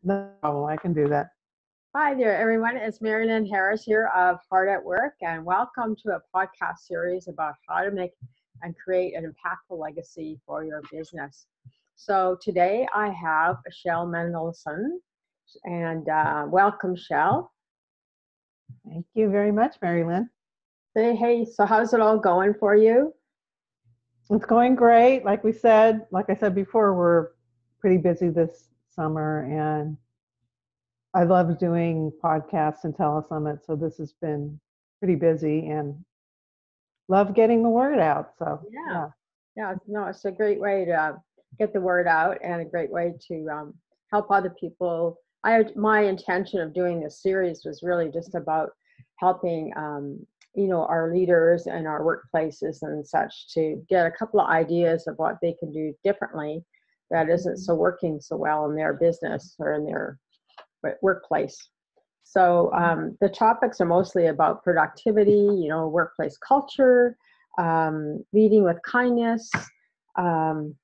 No problem. I can do that. Hi there, everyone. It's Marilyn Harris here of Hard at Work, and welcome to a podcast series about how to make and create an impactful legacy for your business. So today I have Shell Mendelson, and welcome, Shell. Thank you very much, Mary Lynn. Hey, so how's it all going for you? It's going great. Like I said before, we're pretty busy this summer, and I love doing podcasts and telesummits. So this has been pretty busy, and love getting the word out. So yeah. No, it's a great way to get the word out and a great way to help other people. My intention of doing this series was really just about helping our leaders and our workplaces and such to get a couple of ideas of what they can do differently that isn't so working so well in their business or in their workplace. So the topics are mostly about productivity, workplace culture, leading with kindness, and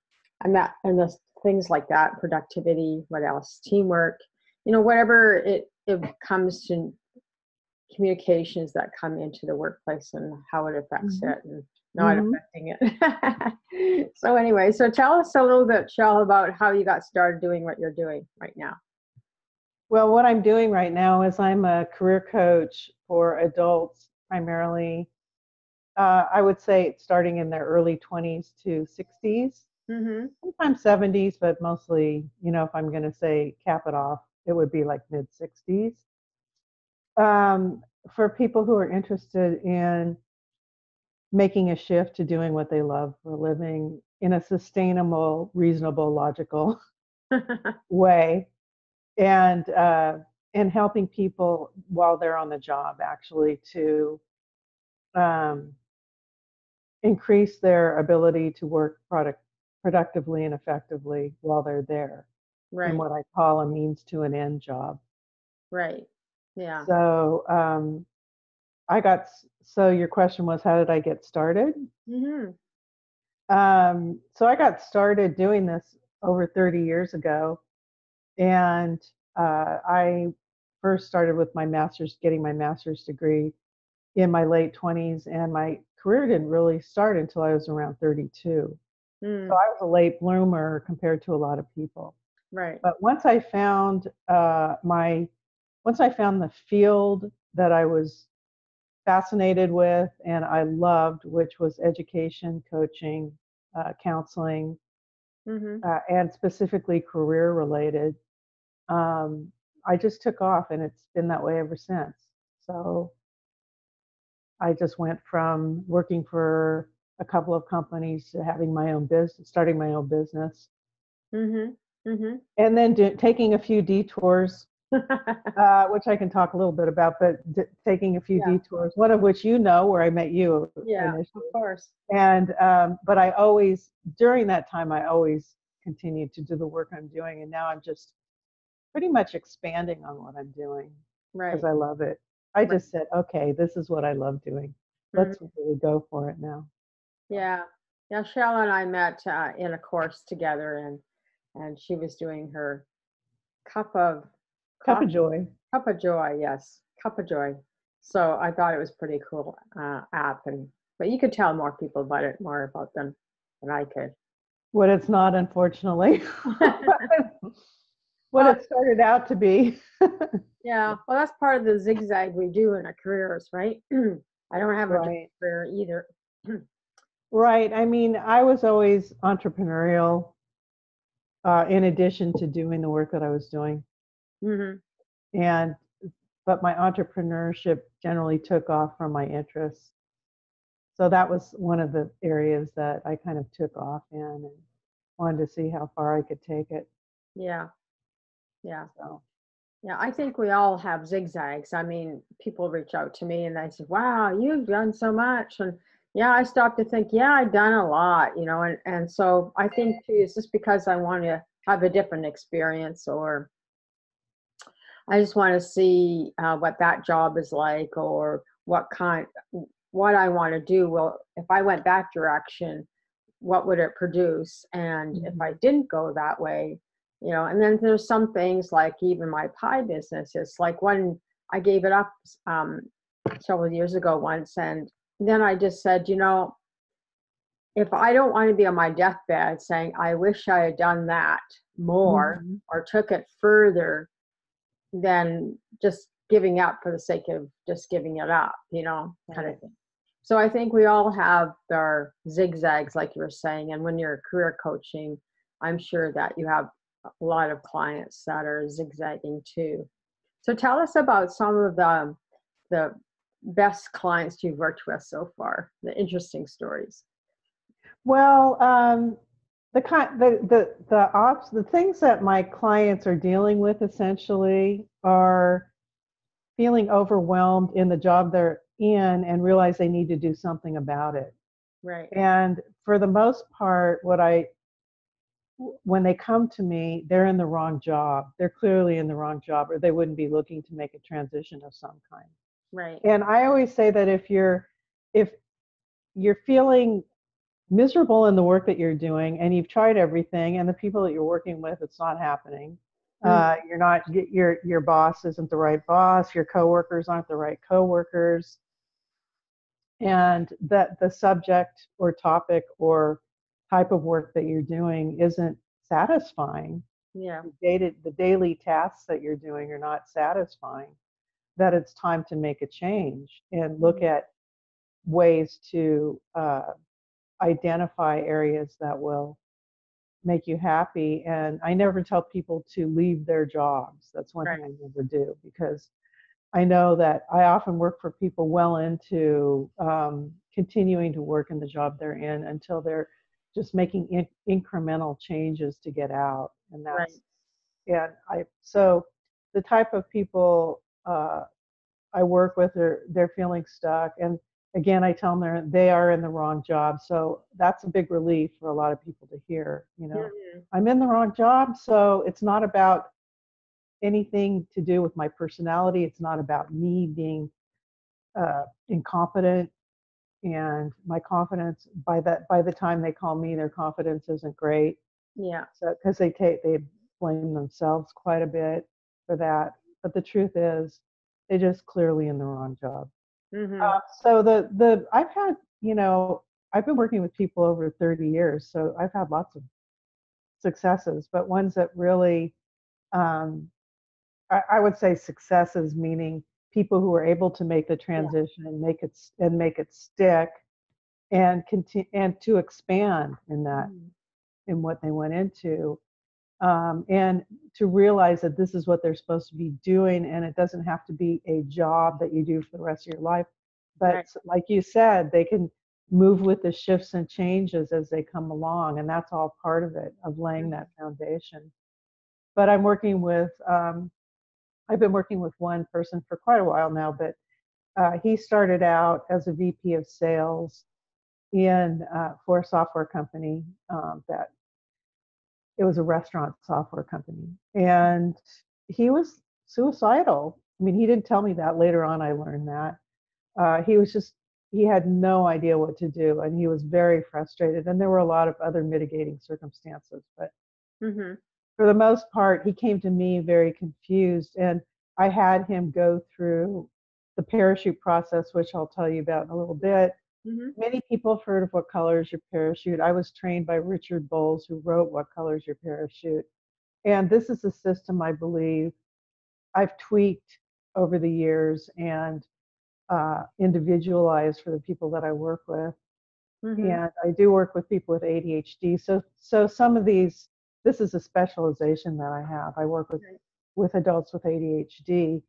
the things like that. Productivity. What else? Teamwork. Whatever it comes to communications that come into the workplace and how it affects it and not affecting it. So anyway, so tell us a little bit, Shell, about how you got started doing what you're doing right now. Well, what I'm doing right now is I'm a career coach for adults, primarily. I would say starting in their early 20s to 60s, sometimes 70s, but mostly, if I'm going to say cap it off, it would be like mid 60s. For people who are interested in making a shift to doing what they love for a living in a sustainable, reasonable, logical way. And helping people while they're on the job actually to increase their ability to work productively and effectively while they're there. Right. In what I call a means to an end job. Right. Yeah. So so your question was, how did I get started? So I got started doing this over 30 years ago. And I first started with getting my master's degree in my late 20s, and my career didn't really start until I was around 32. So I was a late bloomer compared to a lot of people. Right. But once I found the field that I was fascinated with and I loved, which was education, coaching, counseling, and specifically career related, I just took off, and it's been that way ever since. So I just went from working for a couple of companies to having my own business, starting my own business, and then taking a few detours, which I can talk a little bit about, but taking a few detours, one of which where I met you initially. Of course. And but during that time, I always continued to do the work I'm doing, and now I'm just pretty much expanding on what I'm doing because I love it. I just said, okay, this is what I love doing. Let's really go for it now. Yeah. Shell and I met in a course together, and she was doing her cup of joy. Cup of joy, yes, cup of joy. So I thought it was pretty cool app, but you could tell more about them than I could. What it's not, unfortunately. What it started out to be. Yeah, well, that's part of the zigzag we do in our careers, right? I don't have a career either. Right. I mean, I was always entrepreneurial in addition to doing the work that I was doing. But my entrepreneurship generally took off from my interests. So that was one of the areas that I kind of took off in and wanted to see how far I could take it. Yeah. I think we all have zigzags. I mean, people reach out to me and they say, wow, you've done so much. And I stopped to think, I've done a lot, and so I think too, it's just because I want to have a different experience, or I just want to see what that job is like, or what I want to do. Well, if I went that direction, what would it produce? And if I didn't go that way, And then there's some things like even my pie business. It's like when I gave it up several years ago once, and then I just said, if I don't want to be on my deathbed saying, I wish I had done that more Mhm. or took it further than just giving up for the sake of just giving it up, kind of Right. thing. So I think we all have our zigzags, like you were saying. And when you're career coaching, I'm sure that you have a lot of clients that are zigzagging too. So tell us about some of the best clients you've worked with so far, the interesting stories. Well, the things that my clients are dealing with essentially are feeling overwhelmed in the job they're in and realize they need to do something about it. Right. And for the most part, when they come to me, they're in the wrong job. They're clearly in the wrong job, or they wouldn't be looking to make a transition of some kind. Right. And I always say that if you're feeling miserable in the work that you're doing and you've tried everything and the people that you're working with, it's not happening. You're not your boss isn't the right boss, your coworkers aren't the right coworkers, and that the subject or topic or type of work that you're doing isn't satisfying. Yeah. The daily tasks that you're doing are not satisfying, that it's time to make a change and look at ways to identify areas that will make you happy. And I never tell people to leave their jobs. That's one Right. thing I never do, because I know that I often work for people well into continuing to work in the job they're in until they're just making incremental changes to get out. And Right. so the type of people I work with they're feeling stuck. And again, I tell them they are in the wrong job. So that's a big relief for a lot of people to hear, I'm in the wrong job. So it's not about anything to do with my personality. It's not about me being incompetent, and my confidence by the time they call me, their confidence isn't great. Yeah. So because they blame themselves quite a bit for that. But the truth is, they're just clearly in the wrong job. Mm-hmm. So I've been working with people over 30 years, so I've had lots of successes, but ones that really, um, I would say successes, meaning people who are able to make the Yeah. transition and make it stick and continue and to expand in what they went into, and to realize that this is what they're supposed to be doing, and it doesn't have to be a job that you do for the rest of your life. Right. But like you said, they can move with the shifts and changes as they come along, and that's all part of it, of laying that foundation. But I've been working with one person for quite a while now, but he started out as a VP of sales for a software company, that it was a restaurant software company, and he was suicidal. I mean, he didn't tell me that. Later on, I learned that he had no idea what to do, and he was very frustrated. And there were a lot of other mitigating circumstances, but Mm-hmm. for the most part, he came to me very confused, and I had him go through the parachute process, which I'll tell you about in a little bit. Mm-hmm. Many people have heard of What Color Is Your Parachute. I was trained by Richard Bolles, who wrote What Color Is Your Parachute. And this is a system I believe I've tweaked over the years and individualized for the people that I work with. Mm-hmm. And I do work with people with ADHD. So some of this is a specialization that I have. I work with adults with ADHD.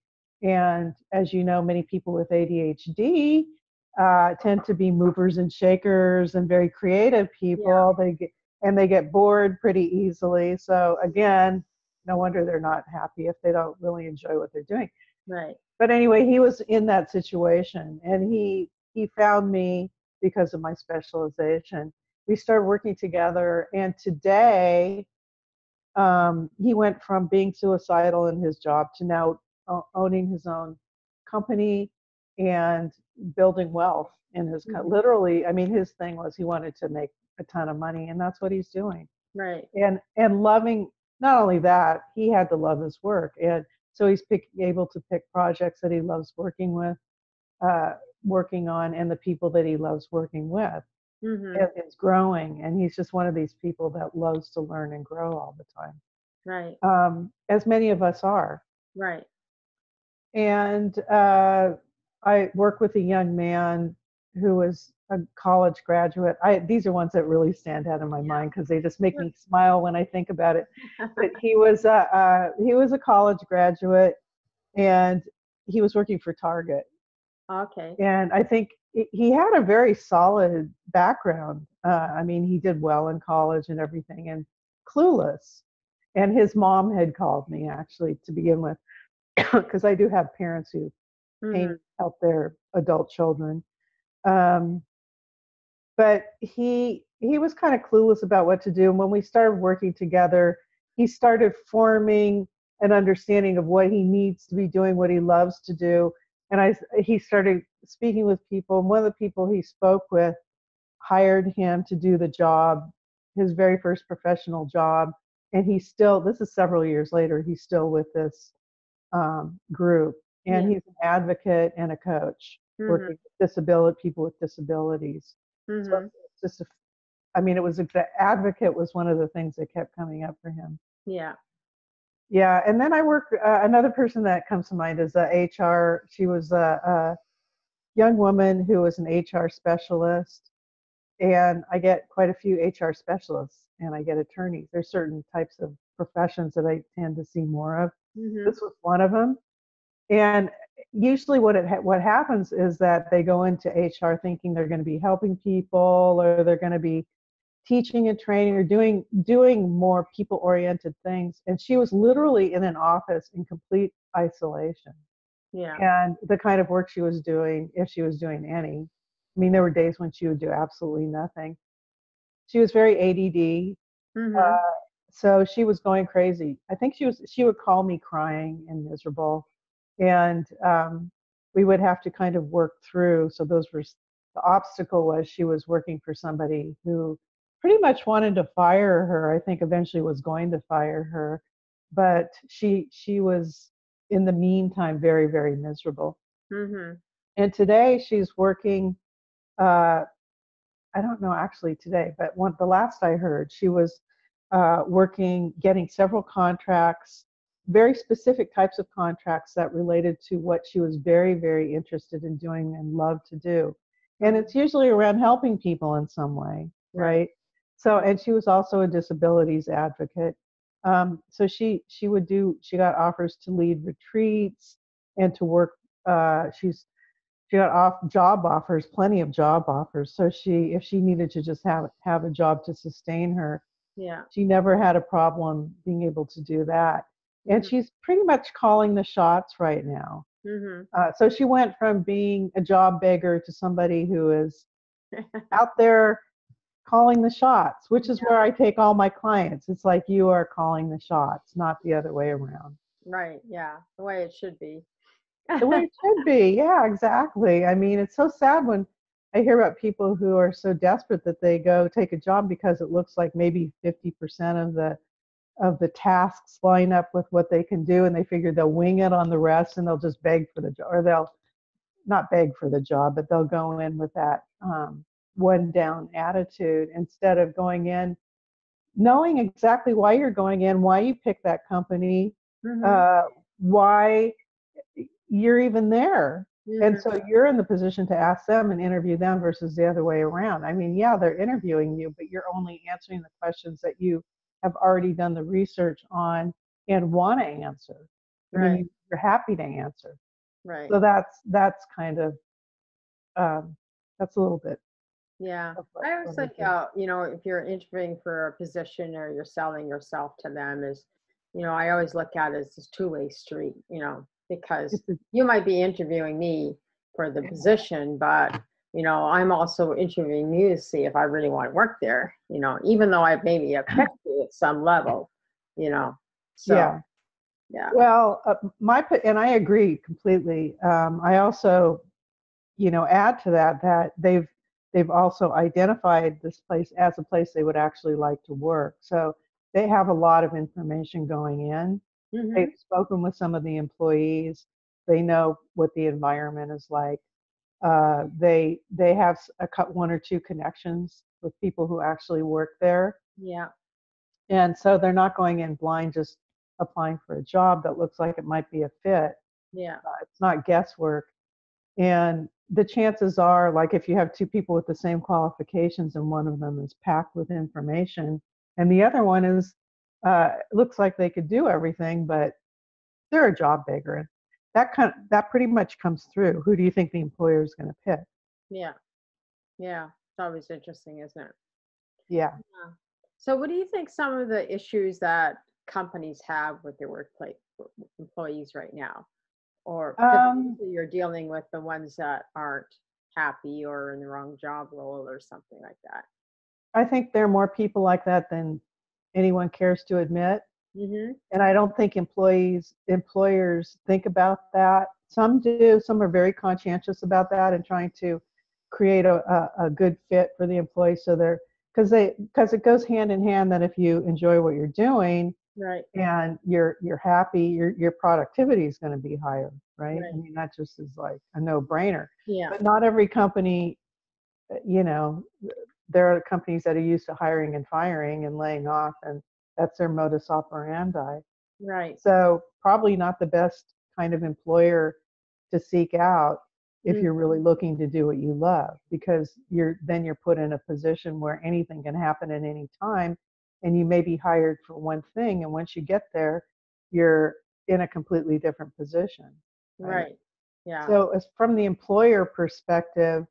And as you know, many people with ADHD tend to be movers and shakers and very creative Yeah. people. They get bored pretty easily. So again, no wonder they're not happy if they don't really enjoy what they're doing. Right. But anyway, he was in that situation, and he found me because of my specialization. We started working together, and today he went from being suicidal in his job to now owning his own company and building wealth in his literally. I mean, his thing was he wanted to make a ton of money, and that's what he's doing. Right. And loving not only that, he had to love his work. And so he's able to pick projects that he loves uh, working on, and the people that he loves working with. It's growing, and he's just one of these people that loves to learn and grow all the time. Right. As many of us are. Right. And I work with a young man who was a college graduate. These are ones that really stand out in my mind because they just make me smile when I think about it. But he was a college graduate, and he was working for Target. Okay. And I think he had a very solid background. I mean, he did well in college and everything, and clueless. And his mom had called me actually to begin with, because I do have parents who came help their adult children. Um, but he was kind of clueless about what to do. And when we started working together, he started forming an understanding of what he needs to be doing, what he loves to do. And he started speaking with people. And one of the people he spoke with hired him to do the job, his very first professional job. And this is several years later, he's still with this group. And he's an advocate and a coach working with people with disabilities. So it's just, the advocate was one of the things that kept coming up for him. Yeah. Yeah, and then I work. Another person that comes to mind is HR. She was a young woman who was an HR specialist, and I get quite a few HR specialists, and I get attorneys. There's certain types of professions that I tend to see more of. This was one of them, and usually what happens is that they go into HR thinking they're going to be helping people, or they're going to be teaching and training, or doing more people-oriented things. And she was literally in an office in complete isolation. Yeah. And the kind of work she was doing, if she was doing any, I mean, there were days when she would do absolutely nothing. She was very ADD. So she was going crazy. I think she would call me crying and miserable. And we would have to kind of work through. So the obstacle was she was working for somebody who pretty much wanted to fire her. I think eventually was going to fire her, but she was in the meantime very, very miserable. And today she's working. I don't know actually today, but the last I heard, she was working, getting several contracts, very specific types of contracts that related to what she was very, very interested in doing and loved to do. And it's usually around helping people in some way, right? So, and she was also a disabilities advocate. So she got offers to lead retreats and to work. She got job offers, plenty of job offers. So if she needed to just have a job to sustain her, she never had a problem being able to do that. And she's pretty much calling the shots right now. So she went from being a job beggar to somebody who is out there calling the shots, which is where I take all my clients. It's like you are calling the shots, not the other way around. Right. Yeah. The way it should be. The way it should be. Yeah, exactly. I mean, it's so sad when I hear about people who are so desperate that they go take a job because it looks like maybe 50% of the tasks line up with what they can do, and they figure they'll wing it on the rest, and they'll just beg for the job, or they'll not beg for the job, but they'll go in with that one down attitude instead of going in knowing exactly why you're going in, why you picked that company, why you're even there. And so you're in the position to ask them and interview them versus the other way around. I mean, yeah, they're interviewing you, but you're only answering the questions that you have already done the research on and want to answer. I mean, you're happy to answer. Right. So that's kind of, that's a little bit. Yeah. I always think, if you're interviewing for a position or you're selling yourself to them I always look at it as this two-way street, because you might be interviewing me for the position, but, I'm also interviewing you to see if I really want to work there, even though I maybe have picked you at some level, so. Yeah. Well, and I agree completely. I also, add to that they've also identified this place as a place they would actually like to work. So they have a lot of information going in. They've spoken with some of the employees. They know what the environment is like. They have one or two connections with people who actually work there. Yeah. And so they're not going in blind, just applying for a job that looks like it might be a fit. Yeah. It's not guesswork. And the chances are, like if you have two people with the same qualifications and one of them is packed with information and the other one is looks like they could do everything, but they're a job beggar. That pretty much comes through. Who do you think the employer is going to pick? Yeah. Yeah. It's always interesting, isn't it? Yeah. Yeah. So what do you think some of the issues that companies have with their workplace employees right now? Or 'cause usually you're dealing with the ones that aren't happy or in the wrong job role or something like that. I think there are more people like that than anyone cares to admit. And I don't think employers think about that. Some do. Some are very conscientious about that and trying to create a good fit for the employee. So because it goes hand in hand that if you enjoy what you're doing, Right. and you're happy, your productivity is going to be higher, right? Right. I mean, that just is like a no-brainer. Yeah. But not every company, you know, there are companies that are used to hiring and firing and laying off, and that's their modus operandi. Right. So probably not the best kind of employer to seek out if you're really looking to do what you love, because you're put in a position where anything can happen at any time, and you may be hired for one thing, and once you get there, you're in a completely different position. Right. Yeah. So as from the employer perspective,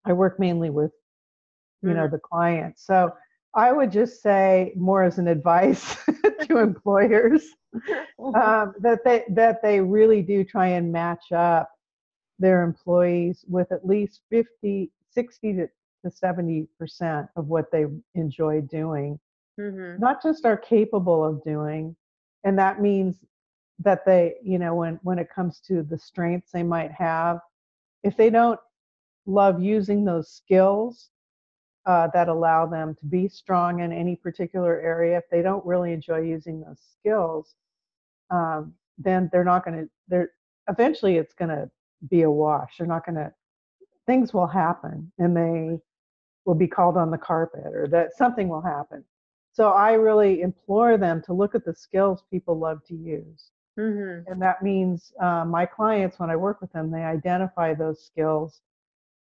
I work mainly with, the client. So I would just say, more as an advice to employers, that they really do try and match up their employees with at least 60 to 70% of what they enjoy doing, not just are capable of doing. And that means that they, when it comes to the strengths they might have, if they don't love using those skills that allow them to be strong in any particular area, if they don't really enjoy using those skills, then they're not going to, eventually it's going to be a wash. They're not going to, things will happen and they will be called on the carpet, or that something will happen. So I really implore them to look at the skills people love to use. And that means my clients, when I work with them, they identify those skills.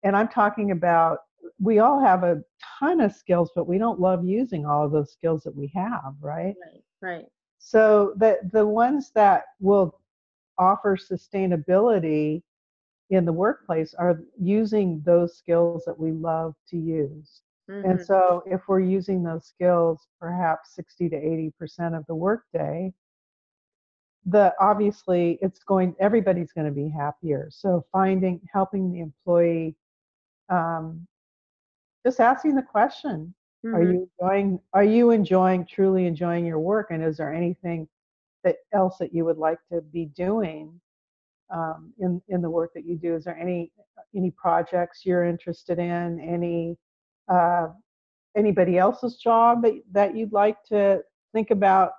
And I'm talking about, we all have a ton of skills, but we don't love using all of those skills that we have, right? Right. So the ones that will offer sustainability in the workplace are using those skills that we love to use. And so if we're using those skills perhaps 60 to 80% of the workday, obviously everybody's going to be happier. So helping the employee, just asking the question, are you truly enjoying your work? And is there anything else that you would like to be doing in the work that you do? Is there any projects you're interested in? Anybody else's job that you'd like to think about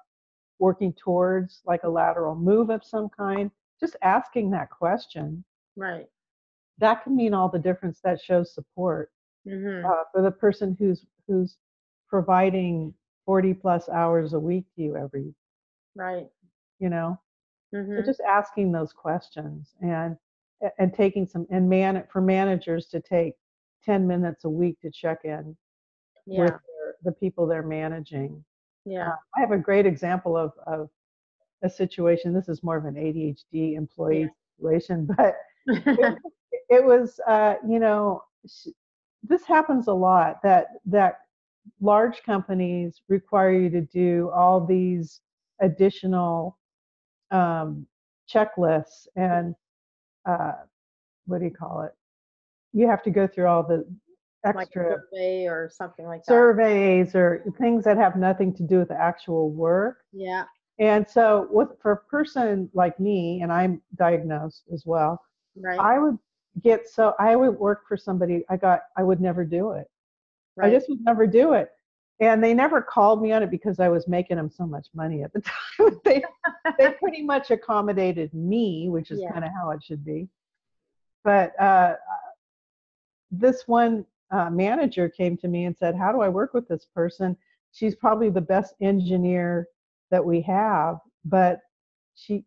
working towards, like a lateral move of some kind? Just asking that question. Right. That can mean all the difference. That shows support for the person who's providing 40 plus hours a week to you every. Right. So just asking those questions and taking for managers to take 10 minutes a week to check in with the people they're managing. Yeah. I have a great example of a situation. This is more of an ADHD employee situation, but it was, this happens a lot, that large companies require you to do all these additional checklists and what do you call it? You have to go through all the extra, like survey or something like that. Surveys or things that have nothing to do with the actual work. Yeah. And so for a person like me, and I'm diagnosed as well, right. I would work for somebody, I would never do it. Right. I just would never do it. And they never called me on it because I was making them so much money at the time. They pretty much accommodated me, which is kind of how it should be. But this one manager came to me and said, how do I work with this person? She's probably the best engineer that we have, but she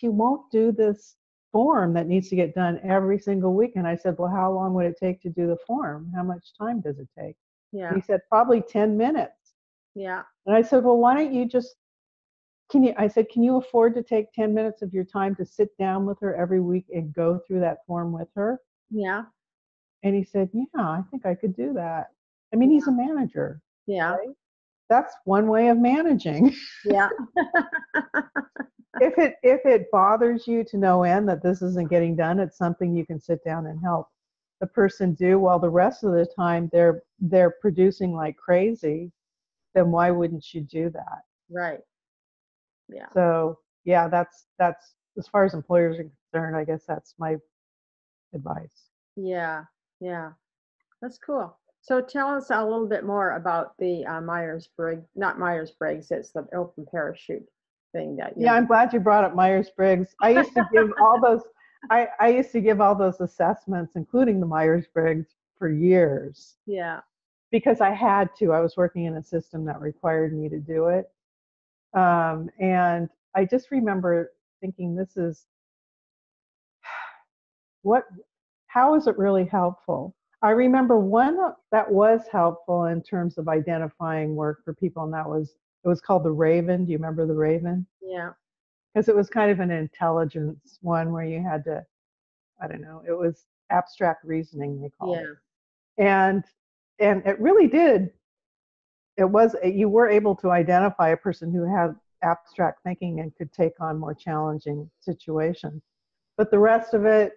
won't do this form that needs to get done every single week. And I said, well, how long would it take to do the form? How much time does it take? And he said, probably 10 minutes. Yeah. And I said, well, why don't you just, can you afford to take 10 minutes of your time to sit down with her every week and go through that form with her? Yeah. And he said, yeah, I think I could do that. I mean, he's a manager. Yeah. Right? That's one way of managing. Yeah. If it bothers you to no end that this isn't getting done, it's something you can sit down and help the person do, while the rest of the time they're producing like crazy, then why wouldn't you do that? Right. Yeah. So yeah, that's as far as employers are concerned, I guess that's my advice. Yeah. Yeah. That's cool. So tell us a little bit more about the Myers-Briggs, not Myers-Briggs, it's the open parachute thing that you. Yeah, I'm glad you brought up Myers-Briggs. I used to give all those I used to give all those assessments, including the Myers-Briggs, for years. Yeah. Because I had to. I was working in a system that required me to do it. And I just remember thinking, how is it really helpful? I remember one that was helpful in terms of identifying work for people, and it was called the Raven. Do you remember the Raven? Yeah. Because it was kind of an intelligence one where you had to, I don't know, it was abstract reasoning, they called it. And it really did. You were able to identify a person who had abstract thinking and could take on more challenging situations. But the rest of it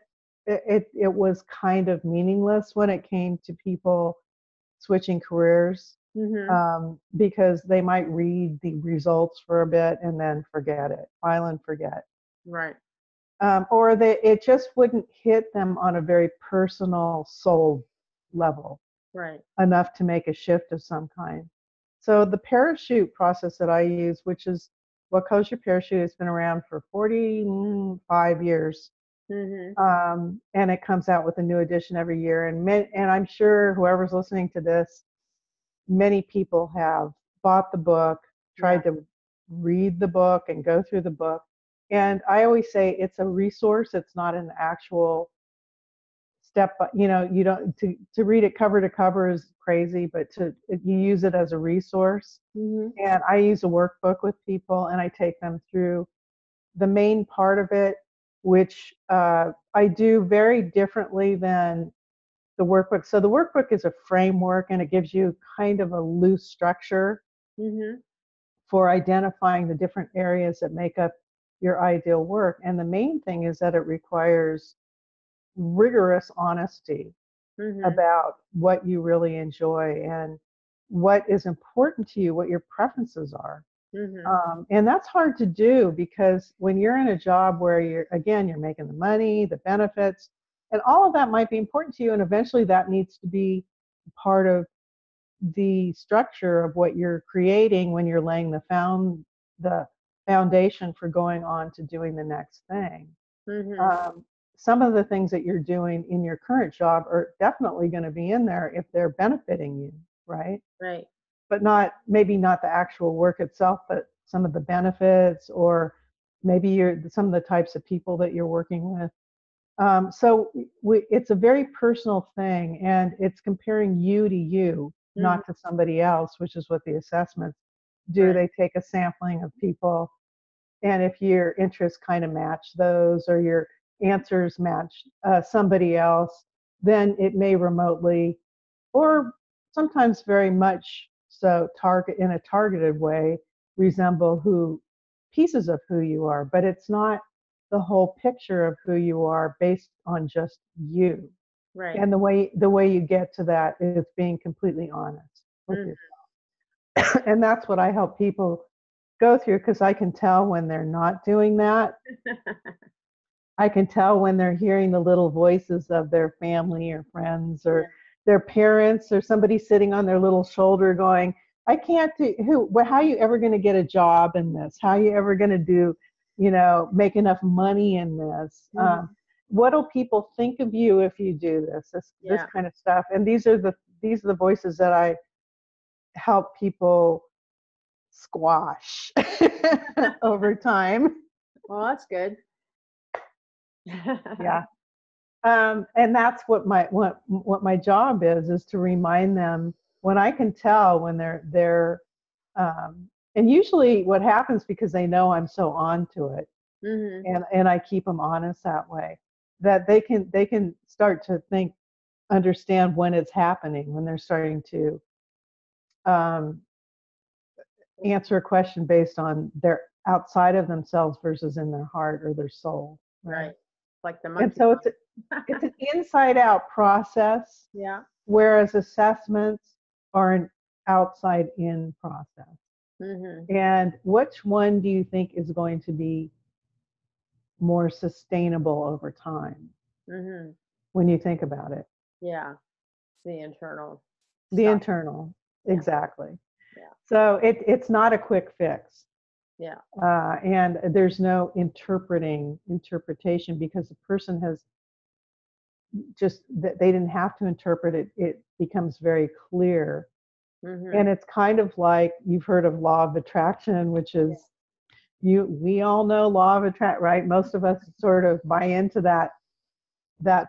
was kind of meaningless when it came to people switching careers, because they might read the results for a bit and then forget it, file and forget. Right. Or it just wouldn't hit them on a very personal soul level. Right. Enough to make a shift of some kind. So the parachute process that I use, which is What Colors Your Parachute, has been around for 45 years. And it comes out with a new edition every year. And I'm sure whoever's listening to this, many people have bought the book, tried to read the book and go through the book. And I always say it's a resource. It's not an actual step, you don't, to read it cover to cover is crazy, but you use it as a resource. And I use a workbook with people, and I take them through the main part of it, which I do very differently than the workbook. So the workbook is a framework, and it gives you kind of a loose structure for identifying the different areas that make up your ideal work. And the main thing is that it requires rigorous honesty about what you really enjoy and what is important to you, what your preferences are. And that's hard to do, because when you're in a job where you're making the money, the benefits, and all of that might be important to you, and eventually that needs to be part of the structure of what you're creating when you're laying the foundation for going on to doing the next thing. Some of the things that you're doing in your current job are definitely going to be in there if they're benefiting you, right? Right. But maybe not the actual work itself, but some of the benefits, or maybe some of the types of people that you're working with. So it's a very personal thing, and it's comparing you to you, not to somebody else, which is what the assessments do. They take a sampling of people, and if your interests kind of match those, or your answers match somebody else, then it may remotely, or sometimes very much so, in a targeted way, resemble pieces of who you are. But it's not the whole picture of who you are based on just you. Right. And the way you get to that is being completely honest with yourself. And that's what I help people go through, because I can tell when they're not doing that. I can tell when they're hearing the little voices of their family or friends or their parents, or somebody sitting on their little shoulder going, I can't do how are you ever going to get a job in this? How are you ever going to do, make enough money in this? What do people think of you if you do this kind of stuff? And these are the voices that I help people squash over time. Well, that's good. Yeah. And that's what my job is to remind them when I can tell when they're and usually what happens, because they know I'm so on to it, and I keep them honest that way, that they can start to understand when it's happening, when they're starting to answer a question based on their outside of themselves versus in their heart or their soul. Right. Like the monkey. And so it's an inside out process. Yeah. Whereas assessments are an outside in process. And which one do you think is going to be more sustainable over time? When you think about it. Yeah. The internal. The internal. Yeah. Exactly. Yeah. So it's not a quick fix. Yeah. And there's no interpretation, because the person has just, they didn't have to interpret it. It becomes very clear. And it's kind of like, you've heard of law of attraction, which is, we all know law of attraction, right? Most of us sort of buy into that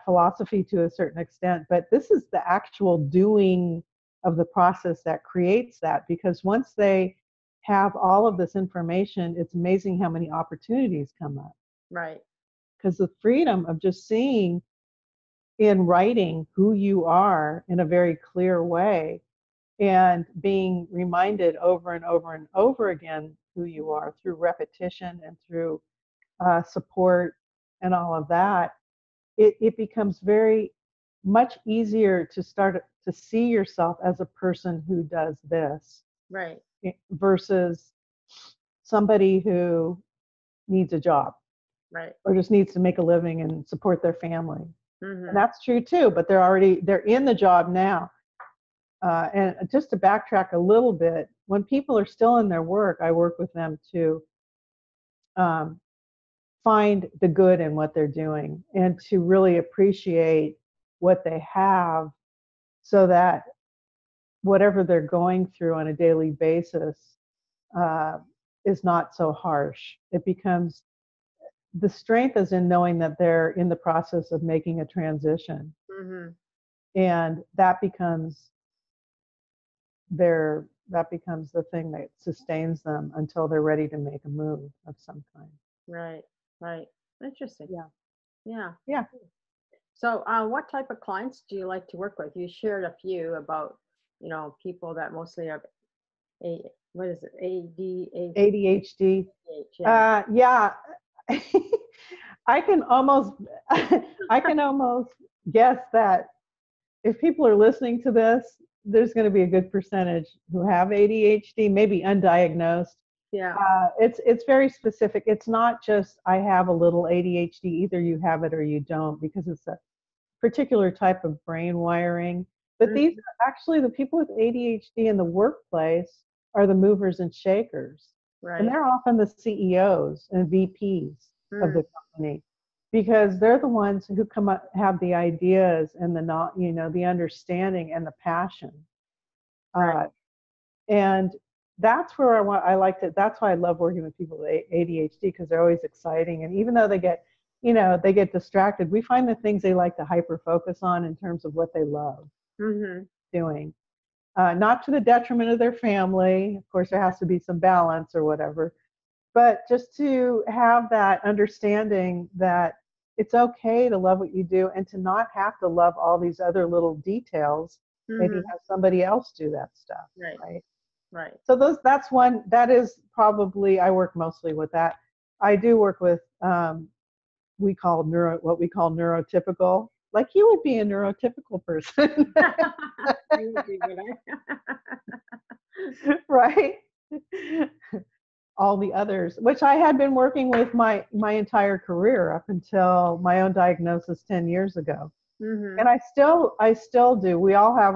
philosophy to a certain extent, but this is the actual doing of the process that creates that, because once they have all of this information, it's amazing how many opportunities come up. Right. Because the freedom of just seeing in writing who you are in a very clear way, and being reminded over and over and over again who you are through repetition and through support and all of that, it becomes very much easier to start to see yourself as a person who does this. Right. Versus somebody who needs a job. Right. Or just needs to make a living and support their family. And that's true too, but they're in the job now. And just to backtrack a little bit, when people are still in their work, I work with them to find the good in what they're doing and to really appreciate what they have, so that whatever they're going through on a daily basis is not so harsh. It becomes, the strength is in knowing that they're in the process of making a transition. And that becomes the thing that sustains them until they're ready to make a move of some kind. Right. Right. Interesting. Yeah. Yeah. Yeah. So what type of clients do you like to work with? You shared a few about, people that mostly have what is it? ADHD. Yeah. Yeah. I can almost guess that if people are listening to this, there's going to be a good percentage who have ADHD, maybe undiagnosed. Yeah. It's very specific. It's not just I have a little ADHD. Either you have it or you don't, because it's a particular type of brain wiring. But these are actually, the people with ADHD in the workplace are the movers and shakers. Right. And they're often the CEOs and VPs of the company, because they're the ones who have the ideas and the understanding and the passion. Right. And that's where that's why I love working with people with ADHD, because they're always exciting. And even though they get distracted, we find the things they like to hyper focus on in terms of what they love doing. Not to the detriment of their family. Of course, there has to be some balance or whatever. But just to have that understanding that it's okay to love what you do and to not have to love all these other little details. Maybe have somebody else do that stuff. Right. Right. So that's one, that is probably, I work mostly with that. I do work with what we call neurotypical. Like, you would be a neurotypical person. Right? All the others, which I had been working with my entire career up until my own diagnosis 10 years ago. And I still do. We all have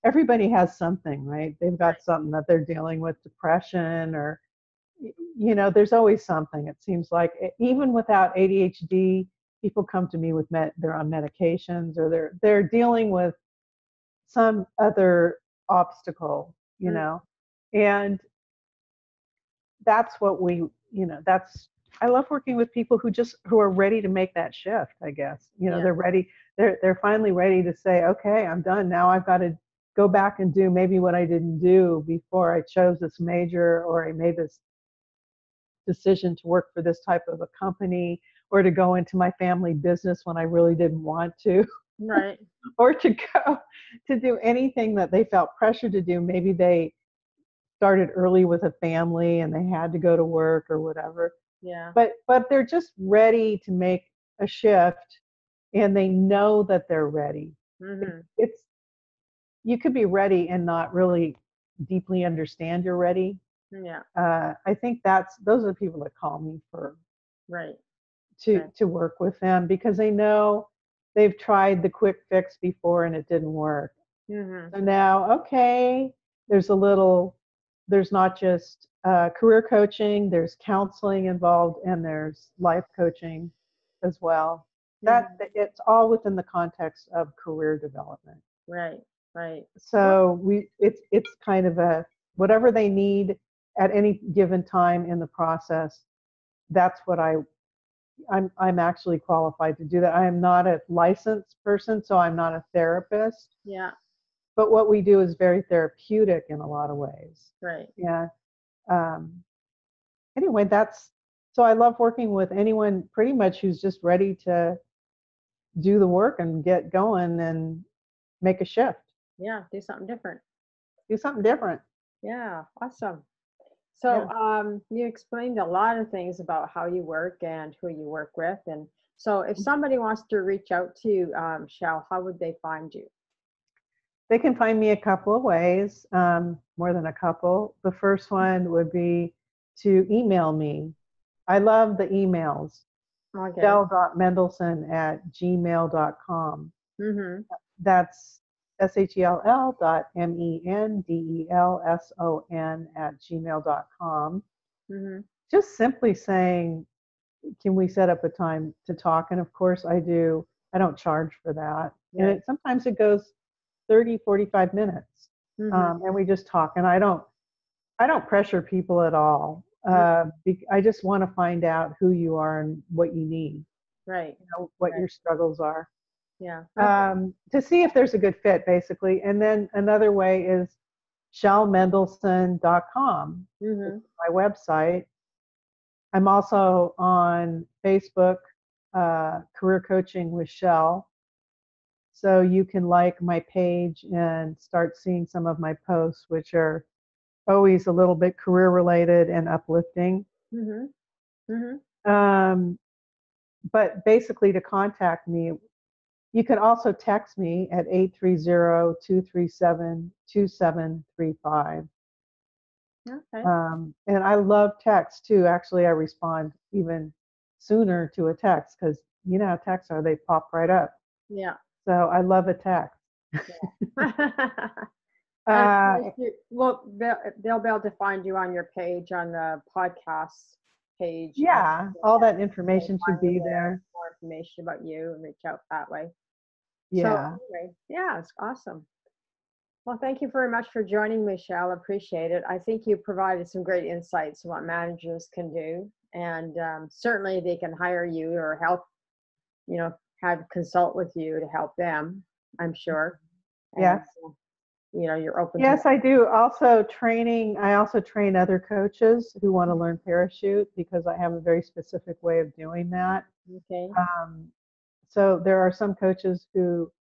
everybody has something, right? They've got something that they're dealing with, depression, or there's always something. It seems like even without ADHD, people come to me with they're on medications, or they're dealing with some other obstacle, and that's what that's I love working with people who are ready to make that shift, I guess. They're ready, they're finally ready to say, okay, I'm done. Now I've got to go back and do maybe what I didn't do before I chose this major, or I made this decision to work for this type of a company, or to go into my family business when I really didn't want to. Right. Or to go to do anything that they felt pressured to do. Maybe they started early with a family and they had to go to work or whatever. Yeah. But they're just ready to make a shift, and they know that they're ready. Mm-hmm. It's you could be ready and not really deeply understand you're ready. Yeah. I think those are the people that call me for to work with them, because they know they've tried the quick fix before and it didn't work. Mm-hmm. So now, okay, there's not just career coaching, there's counseling involved, and there's life coaching as well. That it's all within the context of career development. Right. So it's kind of a whatever they need at any given time in the process. That's what I'm actually qualified to do that. I am not a licensed person, so I'm not a therapist. Yeah. But what we do is very therapeutic in a lot of ways. Right. Yeah. Anyway, so I love working with anyone pretty much who's just ready to do the work and get going and make a shift. Yeah. Do something different. Yeah. Awesome. So, you explained a lot of things about how you work and who you work with. And so if somebody wants to reach out to you, Shell, how would they find you? They can find me a couple of ways, more than a couple. The first one would be to email me. I love the emails. Okay. shell.mendelson@gmail.com. Mm-hmm. That's SHELL.MENDELSON@gmail.com. Mm-hmm. Just simply saying, can we set up a time to talk? And of course I do. I don't charge for that. Right. And sometimes it goes 30, 45 minutes. Mm-hmm. And we just talk. And I don't pressure people at all. I just want to find out who you are and what you need. Right. What your struggles are. Yeah. To see if there's a good fit, basically. And then another way is shellmendelson.com, my website. I'm also on Facebook, Career Coaching with Shell. So you can like my page and start seeing some of my posts, which are always a little bit career related and uplifting. But basically, to contact me, you can also text me at 830-237-2735. Okay. And I love text too. Actually, I respond even sooner to a text, because you know how texts are, they pop right up. Yeah. So I love a text. And well, they'll be able to find you on your page, on the podcast page. Yeah, all that information should be there. More information about you, and reach out that way. Yeah. So anyway, yeah, it's awesome. Well, thank you very much for joining me, Shell. Appreciate it. I think you provided some great insights on what managers can do, and certainly they can hire you or help, have consult with you to help them, I'm sure. Yes. You're open. Yes, I do. Also training. I also train other coaches who want to learn parachute, because I have a very specific way of doing that. Okay. So there are some coaches who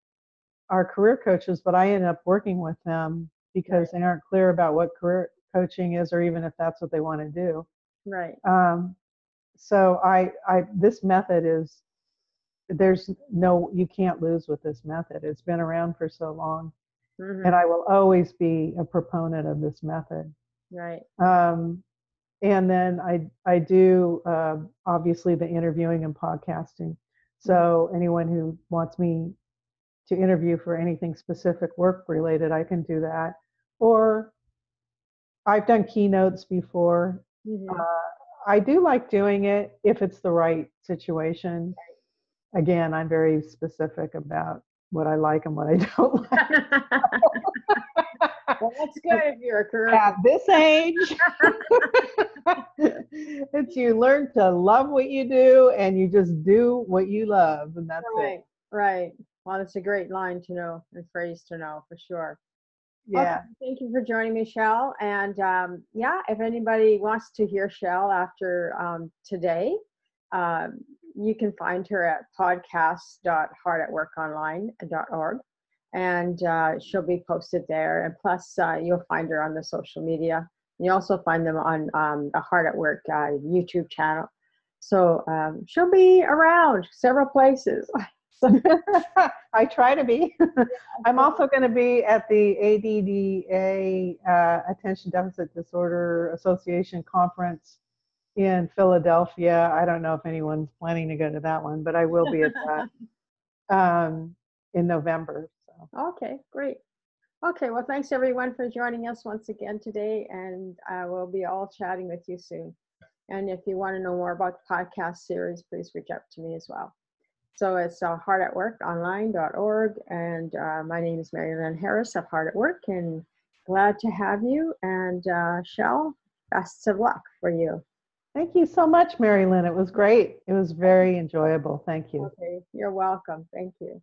are career coaches, but I end up working with them because they aren't clear about what career coaching is, or even if that's what they want to do. Right. So this method is, you can't lose with this method. It's been around for so long, and I will always be a proponent of this method. Right. And then I do obviously the interviewing and podcasting. So anyone who wants me to interview for anything specific work related, I can do that. Or I've done keynotes before. Mm-hmm. I do like doing it if it's the right situation. Again, I'm very specific about what I like and what I don't like. Well, that's good if you're a career. At this age, it's you learn to love what you do and you just do what you love, and that's it. Right. Well, it's a great line to know and phrase to know for sure. Okay, Yeah. thank you for joining me, Shell. And yeah, if anybody wants to hear Shell after today, you can find her at podcast.heartatworkonline.org. And she'll be posted there. And plus, you'll find her on the social media. You also find them on the Heart at Work YouTube channel. So she'll be around several places. I try to be. I'm also going to be at the ADDA Attention Deficit Disorder Association conference in Philadelphia. I don't know if anyone's planning to go to that one, but I will be at that in November. So. Okay, great. Okay, well, thanks everyone for joining us once again today, and we'll be all chatting with you soon. And if you want to know more about the podcast series, please reach out to me as well. So it's heartatworkonline.org, and my name is Mary Lynn Harris of Heart at Work, and glad to have you. And Shell, best of luck for you. Thank you so much, Mary Lynn. It was great. It was very enjoyable. Thank you. Okay, you're welcome. Thank you.